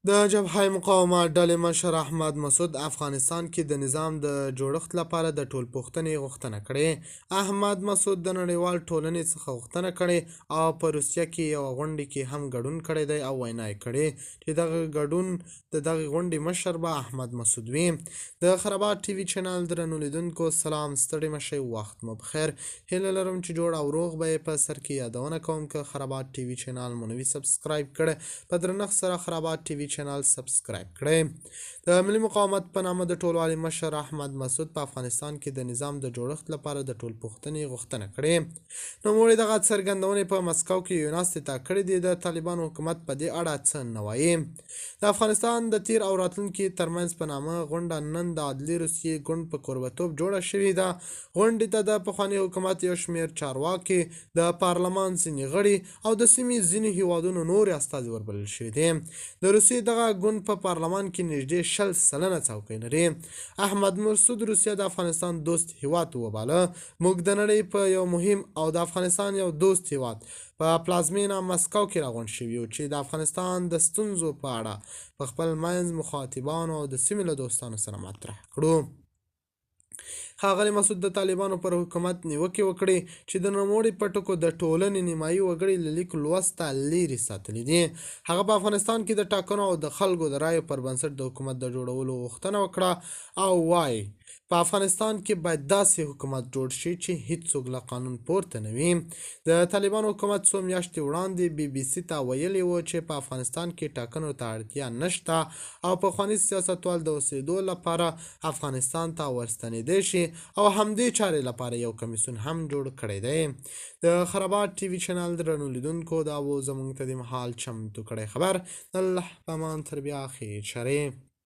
د جبهه مقاومت ډلې مشر احمد مسعود افغانستان کې د نظام د جوړښت لپاره د ټولپوښتنې غوښتنه کړې. احمد مسعود د نړیوال ټولنې څخه غوښتنه کړې او په روسیه کې یوه غونډه کې هم ګډون کړی دی او وینا یې کړې چې دغه ګډون د دغې غونډې مشر به احمد مسعود وي. د خرابات ټي وي چینل درنو لیدونکو سلام، ستړي مشئ، وخت مو بخیر. هیله لرم چې جوړ او روغ به یې. په سر کې یادونه کوم که خرابات ټي وي چینل مو نوي سبسکرایب کړی، په درنښت سره خرابات ټي وي چینل سبسکرایب کړئ. د ملي مقاومت په نامه د ټولوالي مشر احمد مسعود په افغانستان کې د نظام د جوړښت لپاره د ټولپوښتنې غوښتنه کړې. نوموړي دغه څرګندونې په مسکو کې یو ناستې ته کړې دي. د طالبانو حکومت په دې اړه څه نه وایي. د افغانستان د تیر او راتلونکي ترمنځ په نامه غونډه نن د عدلي روسیې ګوند په کوربتوب جوړه شوې ده. غونډې ته د پخواني حکومت یو شمېر چارواکي، د پارلمان ځینې غړي او د سیمې ځینې هیوادونو نور استازي وربلل شوي دي. د روسیې دغه ګوند په پارلمان کې نږدې 60 سلنه څوکۍ لري. احمد مسعود روسیه د افغانستان دوست هیواد وباله. موږ د نړۍ په یو مهم او د افغانستان یو دوست هیواد په پلازمینه مسکو کې راغونډ شوي یو چې د افغانستان د ستونزو په اړه په خپل منځ مخاطبانو او د سیمې له دوستانو سره مطرح کړو. ښاغلي مسعود د طالبانو پر حکومت نیوکې وکړې چې د نوموړي په ټکو د ټولنې نیمایي وګړي له لیک لوست ته لیرې ساتلي دي. هغه په افغانستان کې د ټاکنو او د خلکو د رایو پر بنسټ د حکومت د جوړولو غوښتنه وکړه او وایي په افغانستان کې باید داسې حکومت جوړ شي چې هیڅوک له قانون پورته نه وي. د طالبانو حکومت څو میاشتې وړاندې بي بي سي ته ویلي و چې په افغانستان کې ټاکنو ته اړتیا نشته او پخواني سیاستوال د اوسېدو لپاره افغانستان ته ورستنېدی شي او همدې چارې لپاره یو کمیسیون هم جوړ کړی دی. د خرابات ټي وي چینل درنو لیدونکو دا و زموږ ته د مهال چمتو کړی خبر. د الله په امان تر بیا خیر چرې.